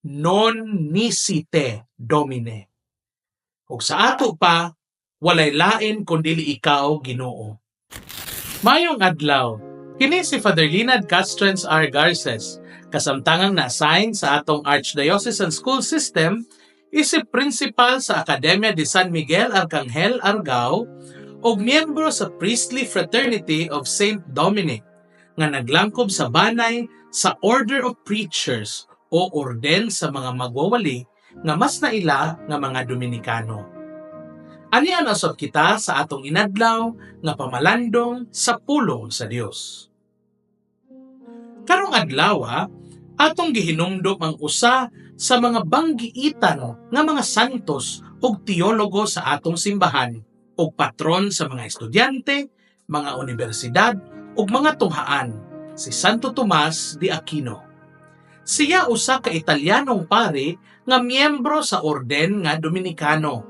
non nisite Domine. Ug sa ato pa, walay lain kundili ikaw, Ginoo. Mayong adlaw, kini si Father Linad Castrens R. Garces, kasamtangang na-assign sa atong Archdiocesan School System, isip principal sa Academia de San Miguel Arcangel Argao ug miyembro sa Priestly Fraternity of Saint Dominic nga naglangkob sa banay sa Order of Preachers o orden sa mga magwawali nga mas naila nga mga Dominikano. Anian usab kita sa atong inadlaw nga pamalandong sa pulong sa Dios. Karong adlaw, atong gihinumdom ang usa sa mga banggiitan nga mga santos ug teologo sa atong simbahan ug patron sa mga estudyante, mga universidad ug mga tunghaan, si Santo Tomas de Aquino. Siya usa ka Italianong pare nga miyembro sa orden nga Dominikano.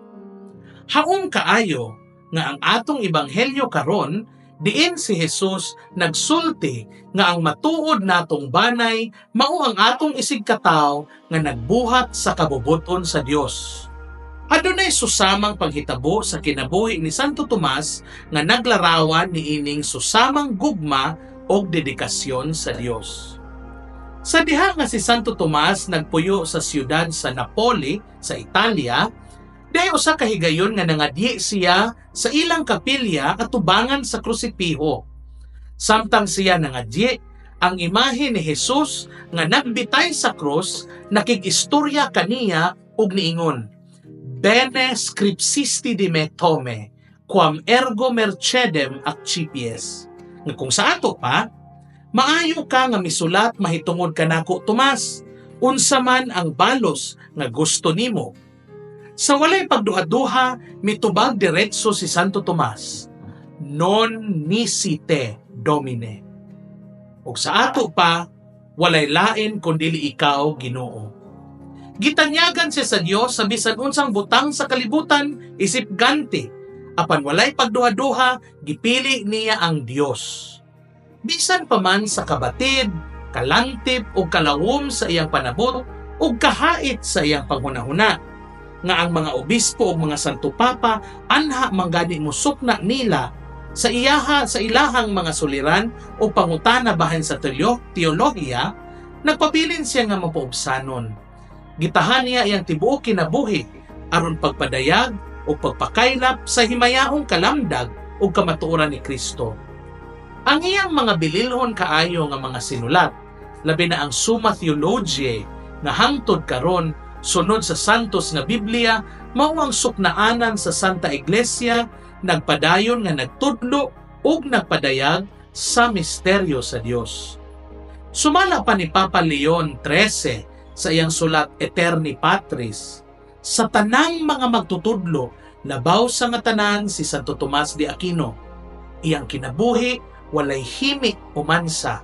Haong kaayo nga ang atong ebanghelyo karon diin si Jesus nagsulti nga ang matuod natong banay mao ang atong isigkataw nga nagbuhat sa kabubuton sa Dios. Adunay susamang panghitabo sa kinabuhi ni Santo Tomas nga naglarawan niining susamang gugma o dedikasyon sa Dios. Sa diha nga si Santo Tomas nagpuyo sa siyudad sa Napoli sa Italia, dahil usa ka higayon nga nangadye siya sa ilang kapilya at tubangan sa krusipiho. Samtang siya nangadye, ang imahe ni Jesus nga nagbitay sa krus nakig-istorya kaniya ug niingon, Bene scripsisti di me tome, quam ergo mercedem accipies. Nga kung sa ato pa, maayo ka nga misulat mahitungod kanako Tomas, unsa man ang balos nga gusto nimo. Sa walay pagduha-duha, mitubag diretso si Santo Tomas, non nisite Domine. Ug sa ato pa, walay lain kundili ikaw, Ginoo. Gitanyagan siya sa Dios sa bisan unsang butang sa kalibutan, isip ganti, apan walay pagduha-duha, gipili niya ang Dios. Bisan pa man sa kabatid, kalantip o kalawom sa iyang panabot o kahait sa iyang panghunahuna, nga ang mga obispo o mga santo papa anha manggani musukna nila sa ilahang mga suliran o pangutana bahin sa teolohiya, nagpabilin siya nga mapuobsanon. Gitahan niya iyang tibuok kinabuhi aron pagpadayag o pagpakaylap sa himayahong kalamdag o kamatuoran ni Kristo. Ang iyang mga bililhon kaayo nga mga sinulat, labi na ang Summa Theologiae nga hangtod karon sunod sa santos nga Biblia, mao ang suknaanan sa Santa Iglesia, nagpadayon nga nagtudlo ug nagpadayag sa misteryo sa Dios. Sumala pa ni Papa Leon XIII sa iyang sulat Eterni Patris, sa tanang mga magtutudlo, labaw sa nga tanan si Santo Tomas de Aquino. Iyang kinabuhi walay himik o mansa.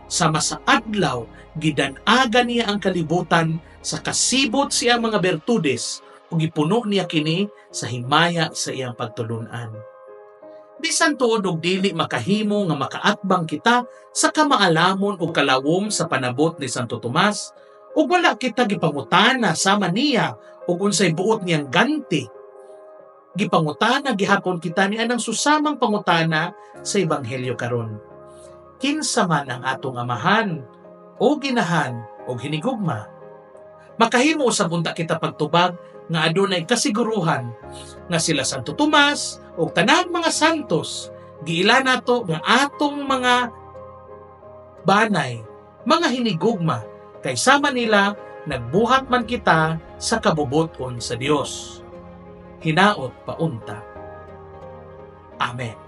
Sama sa adlaw, gidanaga niya ang kalibutan sa kasibot siyang mga bertudes ug gipuno niya kini sa himaya sa iyang pagtulunan. Bisan tuod og dili makahimo nga makaatbang kita sa kamaalamon ug kalawom sa panabot ni Santo Tomas, ug wala kita gipangutana sama niya ug unsay buot niyang ganti. Gipangutana gihapon kita ni anang susamang pangutana sa ebanghelyo karon. Kinsa man ang atong amahan o ginahan o hinigugma? Makahimo sa bunta kita pagtubag nga adunay kasiguruhan nga sila Santo Tomas o tanang mga santos giila nato nga atong mga banay, mga hinigugma kay sama nila nagbuhat man kita sa kabubuton sa Dios. Hinaot paunta. Amen.